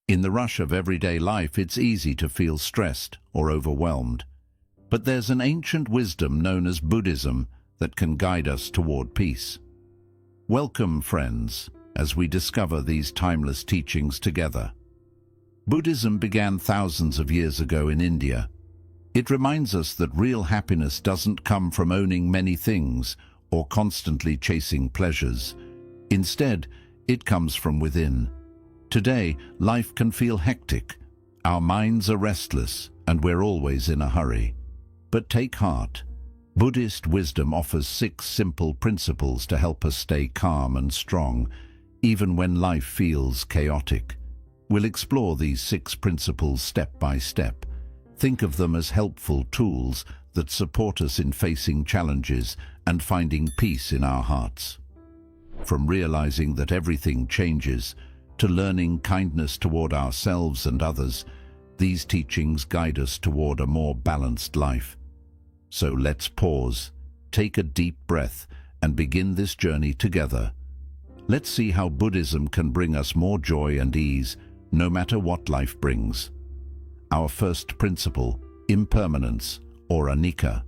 In the rush of everyday life, it's easy to feel stressed or overwhelmed. But there's an ancient wisdom known as Buddhism that can guide us toward peace. Welcome, friends, as we discover these timeless teachings together. Buddhism began thousands of years ago in India. It reminds us that real happiness doesn't come from owning many things or constantly chasing pleasures. Instead, it comes from within. Today, life can feel hectic. Our minds are restless, and we're always in a hurry. But take heart. Buddhist wisdom offers 6 simple principles to help us stay calm and strong, even when life feels chaotic. We'll explore these 6 principles step by step. Think of them as helpful tools that support us in facing challenges and finding peace in our hearts. From realizing that everything changes, to learning kindness toward ourselves and others, these teachings guide us toward a more balanced life. So let's pause, take a deep breath, and begin this journey together. Let's see how Buddhism can bring us more joy and ease, no matter what life brings. Our first principle, impermanence, or anicca.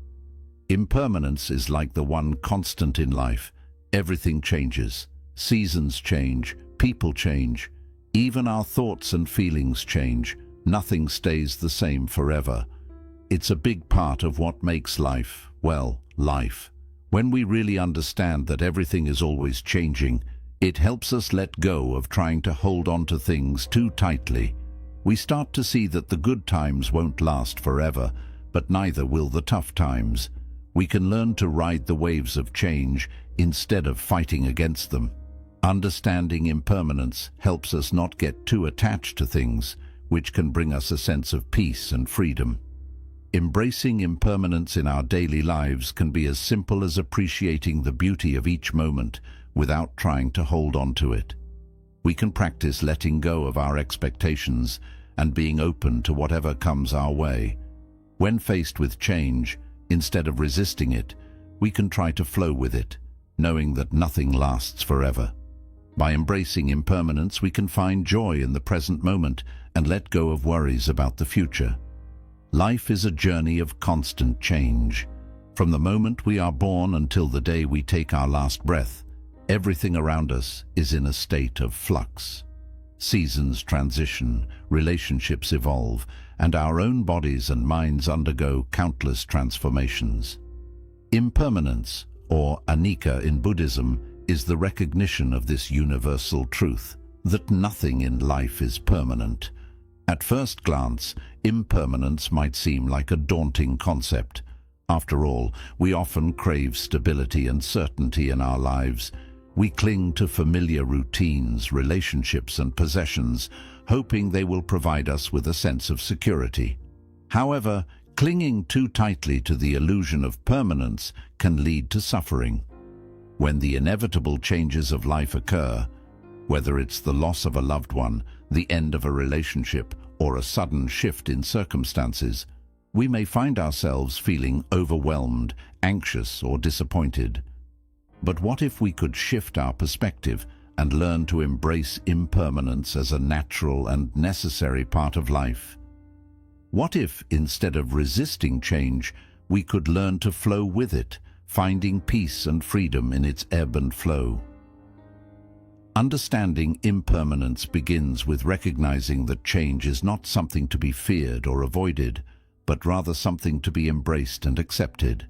Impermanence is like the one constant in life. Everything changes. Seasons change. People change. Even our thoughts and feelings change. Nothing stays the same forever. It's a big part of what makes life, well, life. When we really understand that everything is always changing, it helps us let go of trying to hold on to things too tightly. We start to see that the good times won't last forever, but neither will the tough times. We can learn to ride the waves of change instead of fighting against them. Understanding impermanence helps us not get too attached to things, which can bring us a sense of peace and freedom. Embracing impermanence in our daily lives can be as simple as appreciating the beauty of each moment without trying to hold on to it. We can practice letting go of our expectations and being open to whatever comes our way. When faced with change, instead of resisting it, we can try to flow with it, knowing that nothing lasts forever. By embracing impermanence, we can find joy in the present moment and let go of worries about the future. Life is a journey of constant change. From the moment we are born until the day we take our last breath, everything around us is in a state of flux. Seasons transition, relationships evolve, and our own bodies and minds undergo countless transformations. Impermanence, or anicca in Buddhism, is the recognition of this universal truth, that nothing in life is permanent. At first glance, impermanence might seem like a daunting concept. After all, we often crave stability and certainty in our lives. We cling to familiar routines, relationships, and possessions, hoping they will provide us with a sense of security. However, clinging too tightly to the illusion of permanence can lead to suffering. When the inevitable changes of life occur, whether it's the loss of a loved one, the end of a relationship, or a sudden shift in circumstances, we may find ourselves feeling overwhelmed, anxious, or disappointed. But what if we could shift our perspective and learn to embrace impermanence as a natural and necessary part of life? What if, instead of resisting change, we could learn to flow with it, finding peace and freedom in its ebb and flow? Understanding impermanence begins with recognizing that change is not something to be feared or avoided, but rather something to be embraced and accepted.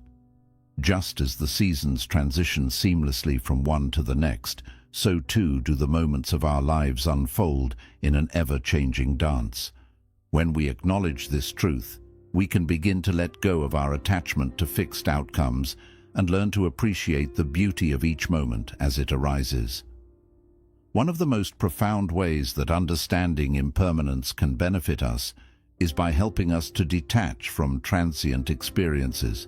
Just as the seasons transition seamlessly from one to the next, so too do the moments of our lives unfold in an ever-changing dance. When we acknowledge this truth, we can begin to let go of our attachment to fixed outcomes and learn to appreciate the beauty of each moment as it arises. One of the most profound ways that understanding impermanence can benefit us is by helping us to detach from transient experiences.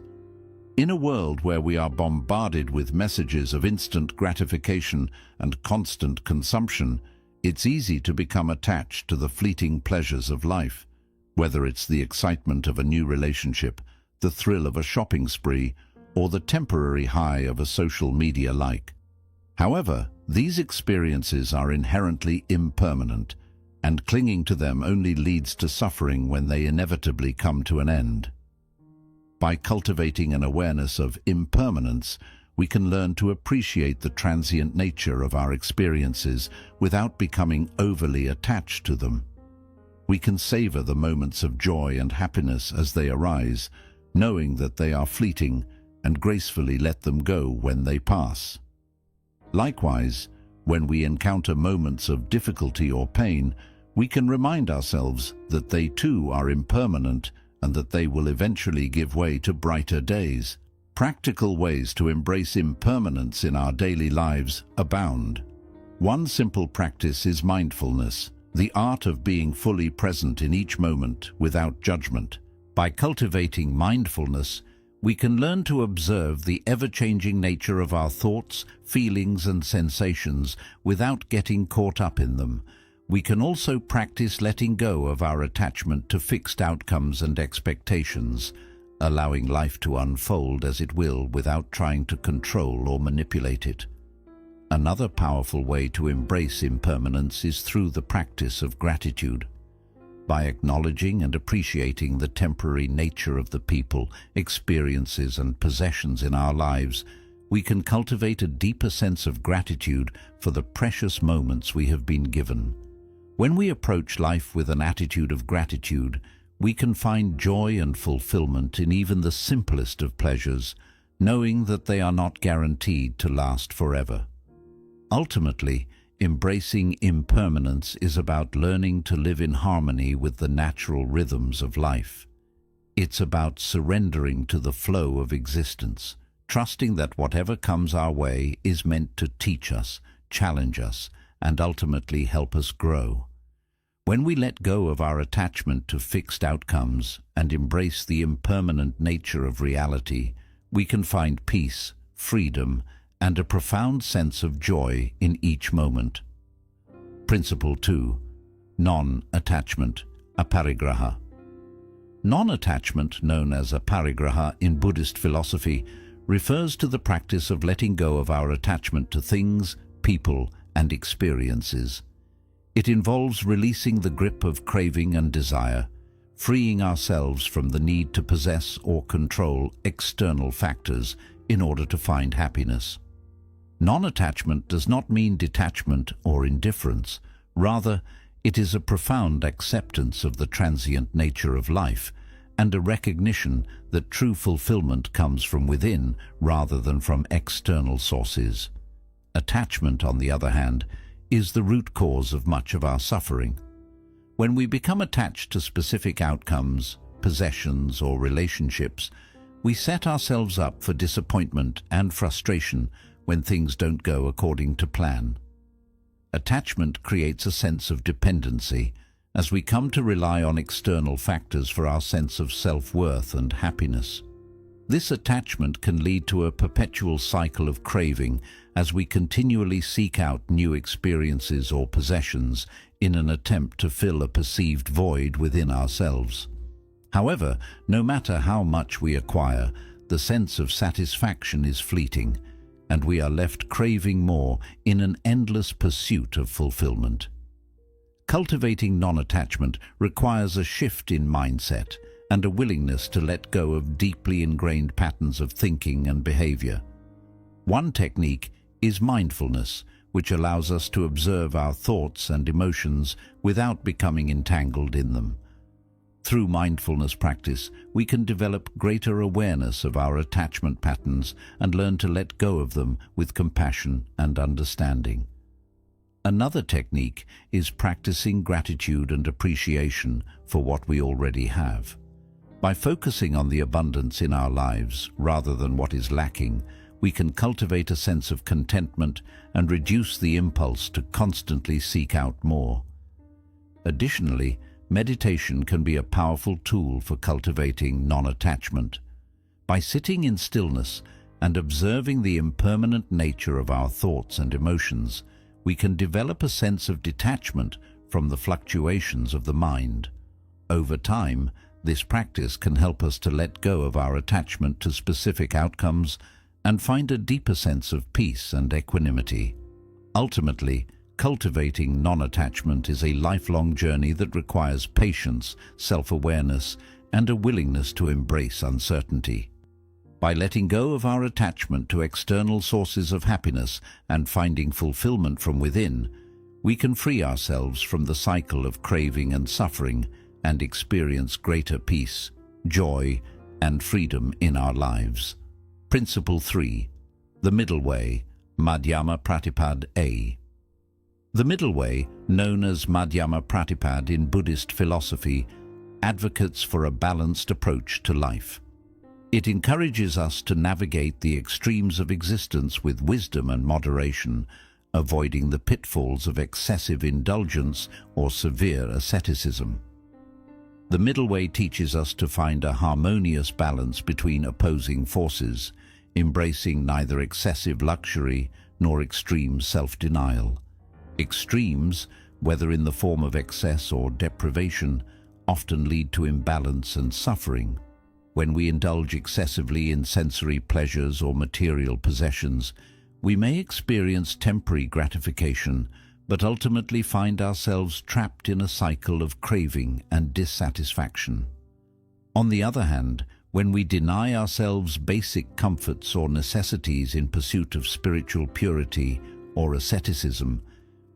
In a world where we are bombarded with messages of instant gratification and constant consumption, it's easy to become attached to the fleeting pleasures of life, whether it's the excitement of a new relationship, the thrill of a shopping spree, or the temporary high of a social media like. However, these experiences are inherently impermanent. and clinging to them only leads to suffering when they inevitably come to an end. By cultivating an awareness of impermanence, we can learn to appreciate the transient nature of our experiences without becoming overly attached to them. We can savor the moments of joy and happiness as they arise, knowing that they are fleeting, and gracefully let them go when they pass. Likewise, when we encounter moments of difficulty or pain, we can remind ourselves that they too are impermanent and that they will eventually give way to brighter days. Practical ways to embrace impermanence in our daily lives abound. One simple practice is mindfulness, the art of being fully present in each moment without judgment. By cultivating mindfulness, we can learn to observe the ever-changing nature of our thoughts, feelings, and sensations without getting caught up in them. We can also practice letting go of our attachment to fixed outcomes and expectations, allowing life to unfold as it will without trying to control or manipulate it. Another powerful way to embrace impermanence is through the practice of gratitude. By acknowledging and appreciating the temporary nature of the people, experiences, and possessions in our lives, we can cultivate a deeper sense of gratitude for the precious moments we have been given. When we approach life with an attitude of gratitude, we can find joy and fulfillment in even the simplest of pleasures, knowing that they are not guaranteed to last forever. Ultimately, embracing impermanence is about learning to live in harmony with the natural rhythms of life. It's about surrendering to the flow of existence, trusting that whatever comes our way is meant to teach us, challenge us, and ultimately help us grow. When we let go of our attachment to fixed outcomes and embrace the impermanent nature of reality, we can find peace, freedom, and a profound sense of joy in each moment. Principle 2. Non-attachment, Aparigraha. Non-attachment, known as Aparigraha in Buddhist philosophy, refers to the practice of letting go of our attachment to things, people, and experiences. It involves releasing the grip of craving and desire, freeing ourselves from the need to possess or control external factors in order to find happiness. Non-attachment does not mean detachment or indifference. Rather, it is a profound acceptance of the transient nature of life and a recognition that true fulfillment comes from within rather than from external sources. Attachment, on the other hand, is the root cause of much of our suffering. When we become attached to specific outcomes, possessions, or relationships, we set ourselves up for disappointment and frustration when things don't go according to plan. Attachment creates a sense of dependency as we come to rely on external factors for our sense of self-worth and happiness. This attachment can lead to a perpetual cycle of craving as we continually seek out new experiences or possessions in an attempt to fill a perceived void within ourselves. However, no matter how much we acquire, the sense of satisfaction is fleeting, and we are left craving more in an endless pursuit of fulfillment. Cultivating non-attachment requires a shift in mindset and a willingness to let go of deeply ingrained patterns of thinking and behavior. One technique is mindfulness, which allows us to observe our thoughts and emotions without becoming entangled in them. Through mindfulness practice, we can develop greater awareness of our attachment patterns and learn to let go of them with compassion and understanding. Another technique is practicing gratitude and appreciation for what we already have. By focusing on the abundance in our lives rather than what is lacking, we can cultivate a sense of contentment and reduce the impulse to constantly seek out more. Additionally, meditation can be a powerful tool for cultivating non-attachment. By sitting in stillness and observing the impermanent nature of our thoughts and emotions, we can develop a sense of detachment from the fluctuations of the mind. Over time, this practice can help us to let go of our attachment to specific outcomes and find a deeper sense of peace and equanimity. Ultimately, cultivating non-attachment is a lifelong journey that requires patience, self-awareness, and a willingness to embrace uncertainty. By letting go of our attachment to external sources of happiness and finding fulfillment from within, we can free ourselves from the cycle of craving and suffering and experience greater peace, joy, and freedom in our lives. Principle 3. The Middle Way, Madhyama Pratipad A. The Middle Way, known as Madhyama Pratipad in Buddhist philosophy, advocates for a balanced approach to life. It encourages us to navigate the extremes of existence with wisdom and moderation, avoiding the pitfalls of excessive indulgence or severe asceticism. The Middle Way teaches us to find a harmonious balance between opposing forces, embracing neither excessive luxury nor extreme self-denial. Extremes, whether in the form of excess or deprivation, often lead to imbalance and suffering. When we indulge excessively in sensory pleasures or material possessions, we may experience temporary gratification, but ultimately find ourselves trapped in a cycle of craving and dissatisfaction. On the other hand, when we deny ourselves basic comforts or necessities in pursuit of spiritual purity or asceticism,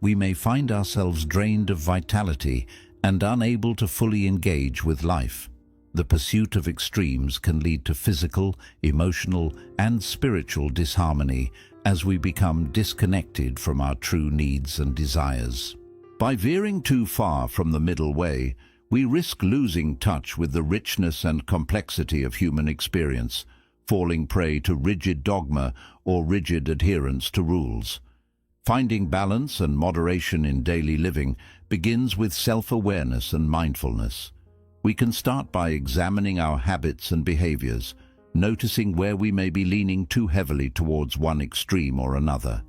we may find ourselves drained of vitality and unable to fully engage with life. The pursuit of extremes can lead to physical, emotional, and spiritual disharmony as we become disconnected from our true needs and desires. By veering too far from the middle way, we risk losing touch with the richness and complexity of human experience, falling prey to rigid dogma or rigid adherence to rules. Finding balance and moderation in daily living begins with self-awareness and mindfulness. We can start by examining our habits and behaviors, noticing where we may be leaning too heavily towards one extreme or another.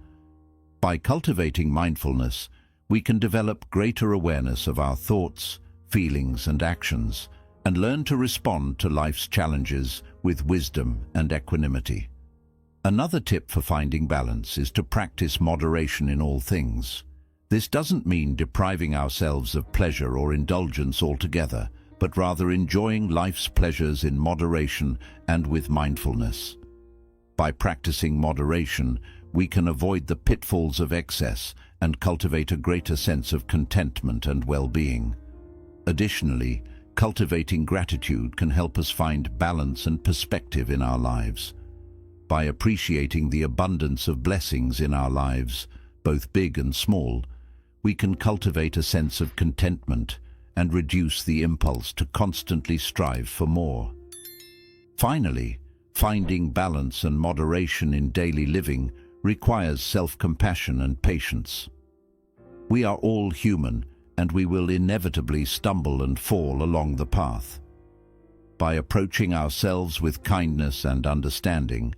By cultivating mindfulness, we can develop greater awareness of our thoughts, feelings, and actions, and learn to respond to life's challenges with wisdom and equanimity. Another tip for finding balance is to practice moderation in all things. This doesn't mean depriving ourselves of pleasure or indulgence altogether, but rather enjoying life's pleasures in moderation and with mindfulness. By practicing moderation, we can avoid the pitfalls of excess and cultivate a greater sense of contentment and well-being. Additionally, cultivating gratitude can help us find balance and perspective in our lives. By appreciating the abundance of blessings in our lives, both big and small, we can cultivate a sense of contentment and reduce the impulse to constantly strive for more. Finally, finding balance and moderation in daily living requires self-compassion and patience. We are all human, and we will inevitably stumble and fall along the path. By approaching ourselves with kindness and understanding,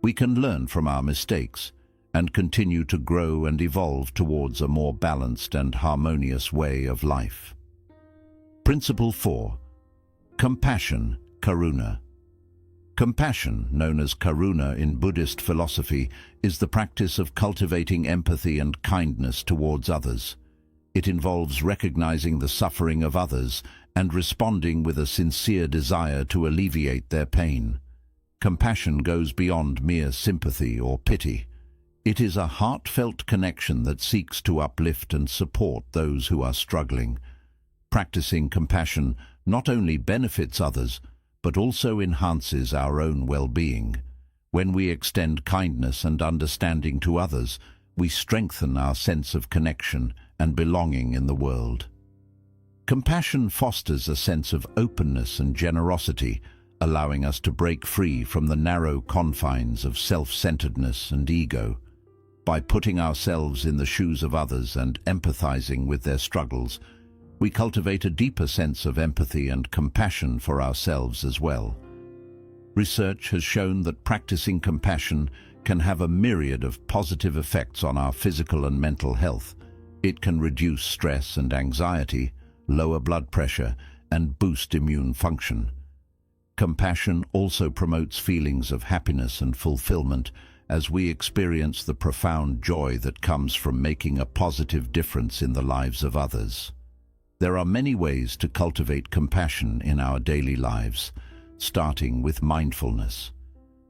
we can learn from our mistakes and continue to grow and evolve towards a more balanced and harmonious way of life. Principle 4. Compassion, Karuna. Compassion, known as Karuna in Buddhist philosophy, is the practice of cultivating empathy and kindness towards others. It involves recognizing the suffering of others and responding with a sincere desire to alleviate their pain. Compassion goes beyond mere sympathy or pity. It is a heartfelt connection that seeks to uplift and support those who are struggling. Practicing compassion not only benefits others, but also enhances our own well-being. When we extend kindness and understanding to others, we strengthen our sense of connection and belonging in the world. Compassion fosters a sense of openness and generosity, allowing us to break free from the narrow confines of self-centeredness and ego. By putting ourselves in the shoes of others and empathizing with their struggles, we cultivate a deeper sense of empathy and compassion for ourselves as well. Research has shown that practicing compassion can have a myriad of positive effects on our physical and mental health. It can reduce stress and anxiety, lower blood pressure, and boost immune function. Compassion also promotes feelings of happiness and fulfillment, as we experience the profound joy that comes from making a positive difference in the lives of others. There are many ways to cultivate compassion in our daily lives, starting with mindfulness.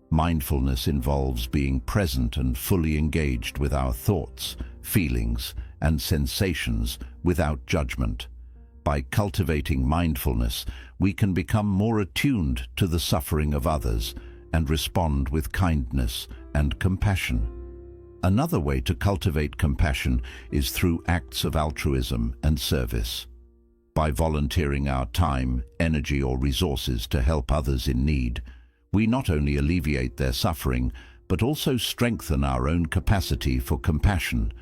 Mindfulness involves being present and fully engaged with our thoughts, feelings, and sensations without judgment. By cultivating mindfulness, we can become more attuned to the suffering of others and respond with kindness and compassion. Another way to cultivate compassion is through acts of altruism and service. By volunteering our time, energy, or resources to help others in need, we not only alleviate their suffering, but also strengthen our own capacity for compassion,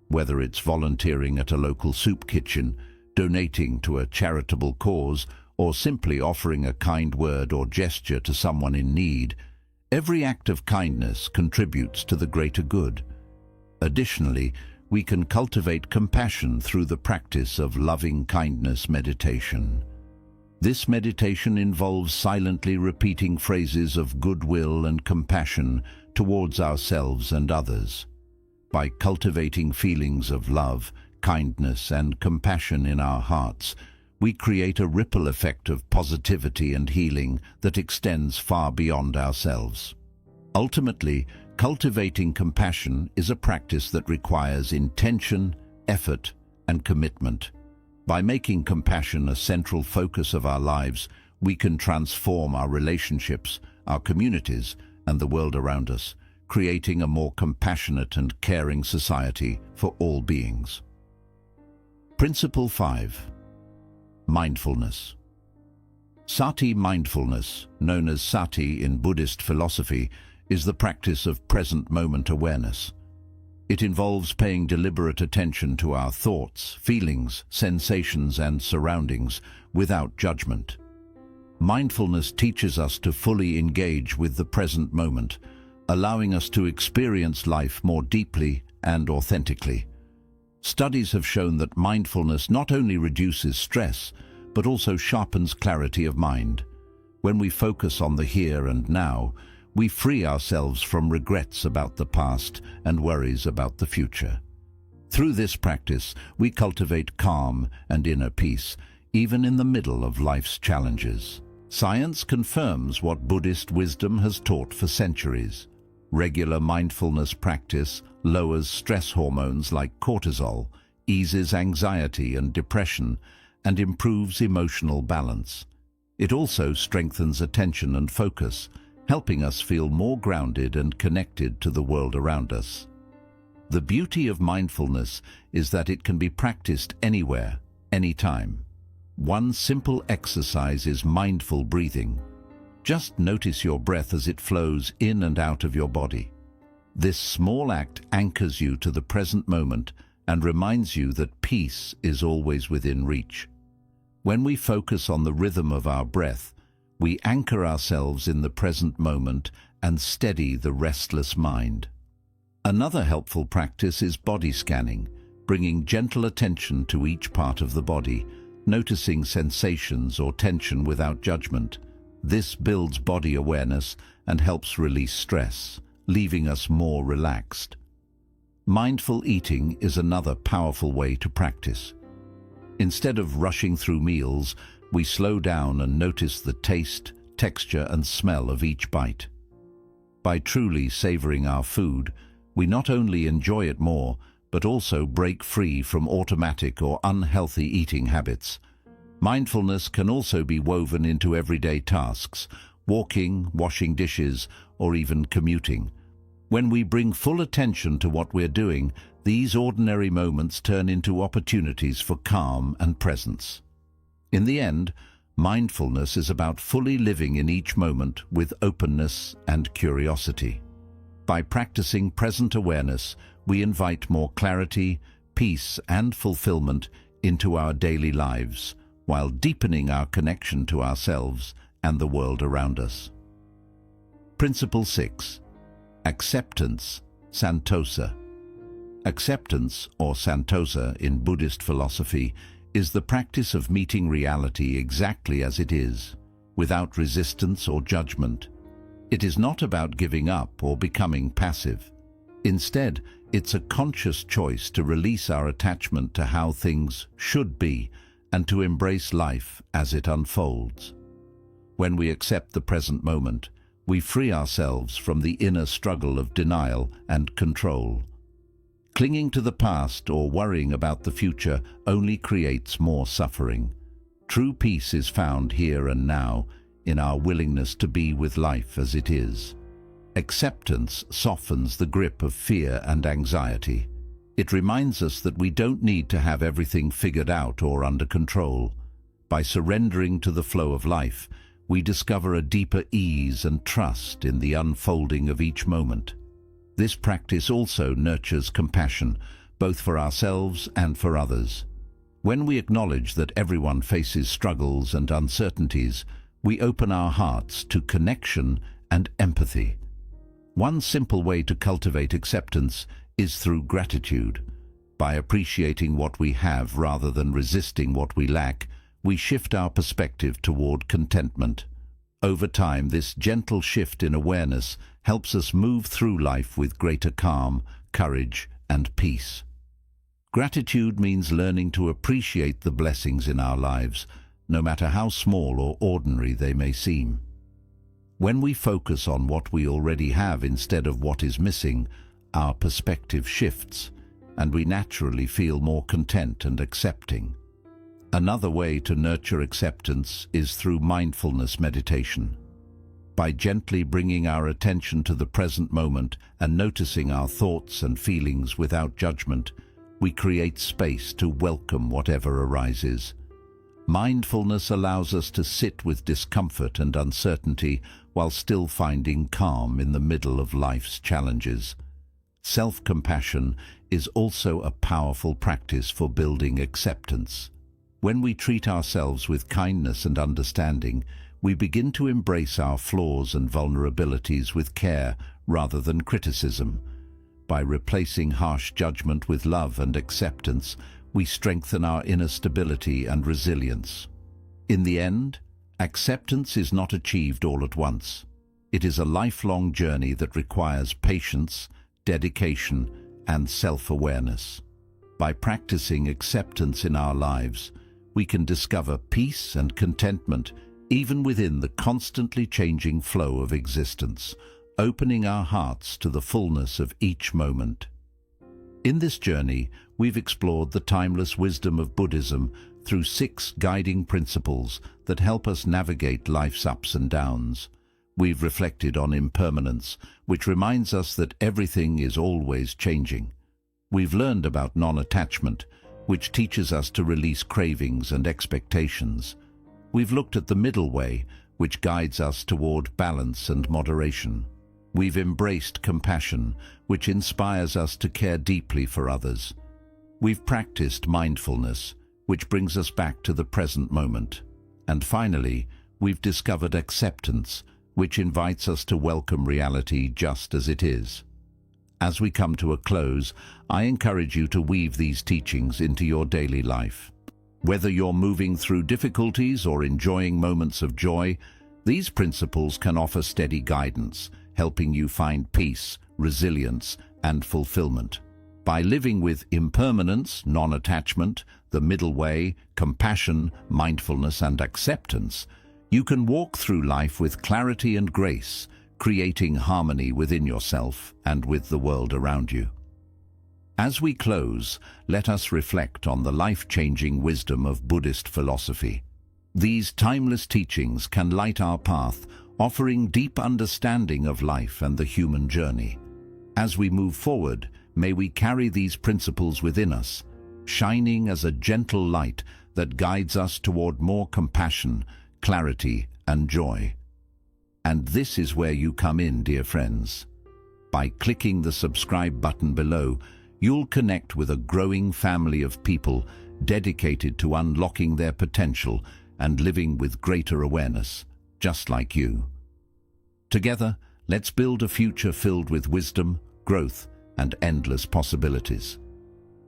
whether it's volunteering at a local soup kitchen, donating to a charitable cause, or simply offering a kind word or gesture to someone in need. Every act of kindness contributes to the greater good. Additionally, we can cultivate compassion through the practice of loving kindness meditation. This meditation involves silently repeating phrases of goodwill and compassion towards ourselves and others. By cultivating feelings of love, kindness, and compassion in our hearts, we create a ripple effect of positivity and healing that extends far beyond ourselves. Ultimately, cultivating compassion is a practice that requires intention, effort, and commitment. By making compassion a central focus of our lives, we can transform our relationships, our communities, and the world around us, creating a more compassionate and caring society for all beings. Principle 5. Mindfulness. Sati mindfulness, known as Sati in Buddhist philosophy, is the practice of present moment awareness. It involves paying deliberate attention to our thoughts, feelings, sensations, and surroundings without judgment. Mindfulness teaches us to fully engage with the present moment, allowing us to experience life more deeply and authentically. Studies have shown that mindfulness not only reduces stress, but also sharpens clarity of mind. When we focus on the here and now, we free ourselves from regrets about the past and worries about the future. Through this practice, we cultivate calm and inner peace, even in the middle of life's challenges. Science confirms what Buddhist wisdom has taught for centuries. Regular mindfulness practice lowers stress hormones like cortisol, eases anxiety and depression, and improves emotional balance. It also strengthens attention and focus, helping us feel more grounded and connected to the world around us. The beauty of mindfulness is that it can be practiced anywhere, anytime. One simple exercise is mindful breathing. Just notice your breath as it flows in and out of your body. This small act anchors you to the present moment and reminds you that peace is always within reach. When we focus on the rhythm of our breath, we anchor ourselves in the present moment and steady the restless mind. Another helpful practice is body scanning, bringing gentle attention to each part of the body, noticing sensations or tension without judgment. This builds body awareness and helps release stress, leaving us more relaxed. Mindful eating is another powerful way to practice. Instead of rushing through meals, we slow down and notice the taste, texture, and smell of each bite. By truly savoring our food, we not only enjoy it more, but also break free from automatic or unhealthy eating habits. Mindfulness can also be woven into everyday tasks, walking, washing dishes, or even commuting. When we bring full attention to what we're doing, these ordinary moments turn into opportunities for calm and presence. In the end, mindfulness is about fully living in each moment with openness and curiosity. By practicing present awareness, we invite more clarity, peace, and fulfillment into our daily lives, while deepening our connection to ourselves and the world around us. Principle 6. Acceptance, Santosa. Acceptance, or Santosa in Buddhist philosophy, is the practice of meeting reality exactly as it is, without resistance or judgment. It is not about giving up or becoming passive. Instead, it's a conscious choice to release our attachment to how things should be and to embrace life as it unfolds. When we accept the present moment, we free ourselves from the inner struggle of denial and control. Clinging to the past or worrying about the future only creates more suffering. True peace is found here and now, in our willingness to be with life as it is. Acceptance softens the grip of fear and anxiety. It reminds us that we don't need to have everything figured out or under control. By surrendering to the flow of life, we discover a deeper ease and trust in the unfolding of each moment. This practice also nurtures compassion, both for ourselves and for others. When we acknowledge that everyone faces struggles and uncertainties, we open our hearts to connection and empathy. One simple way to cultivate acceptance is through gratitude. By appreciating what we have rather than resisting what we lack, we shift our perspective toward contentment. Over time, this gentle shift in awareness helps us move through life with greater calm, courage, and peace. Gratitude means learning to appreciate the blessings in our lives, no matter how small or ordinary they may seem. When we focus on what we already have instead of what is missing, our perspective shifts, and we naturally feel more content and accepting. Another way to nurture acceptance is through mindfulness meditation. By gently bringing our attention to the present moment and noticing our thoughts and feelings without judgment, we create space to welcome whatever arises. Mindfulness allows us to sit with discomfort and uncertainty while still finding calm in the middle of life's challenges. Self-compassion is also a powerful practice for building acceptance. When we treat ourselves with kindness and understanding, we begin to embrace our flaws and vulnerabilities with care rather than criticism. By replacing harsh judgment with love and acceptance, we strengthen our inner stability and resilience. In the end, acceptance is not achieved all at once. It is a lifelong journey that requires patience, dedication, and self-awareness. By practicing acceptance in our lives, we can discover peace and contentment even within the constantly changing flow of existence, opening our hearts to the fullness of each moment. In this journey, we've explored the timeless wisdom of Buddhism through 6 guiding principles that help us navigate life's ups and downs. We've reflected on impermanence, which reminds us that everything is always changing. We've learned about non-attachment, which teaches us to release cravings and expectations. We've looked at the middle way, which guides us toward balance and moderation. We've embraced compassion, which inspires us to care deeply for others. We've practiced mindfulness, which brings us back to the present moment. And finally, we've discovered acceptance, which invites us to welcome reality just as it is. As we come to a close, I encourage you to weave these teachings into your daily life. Whether you're moving through difficulties or enjoying moments of joy, these principles can offer steady guidance, helping you find peace, resilience, and fulfillment. By living with impermanence, non-attachment, the middle way, compassion, mindfulness, and acceptance, you can walk through life with clarity and grace, creating harmony within yourself and with the world around you. As we close, let us reflect on the life-changing wisdom of Buddhist philosophy. These timeless teachings can light our path, offering deep understanding of life and the human journey. As we move forward, may we carry these principles within us, shining as a gentle light that guides us toward more compassion, clarity, and joy. And this is where you come in, dear friends. By clicking the subscribe button below, you'll connect with a growing family of people dedicated to unlocking their potential and living with greater awareness, just like you. Together, let's build a future filled with wisdom, growth, and endless possibilities.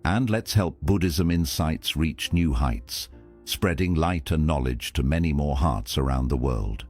And let's help Buddhism insights reach new heights, spreading light and knowledge to many more hearts around the world.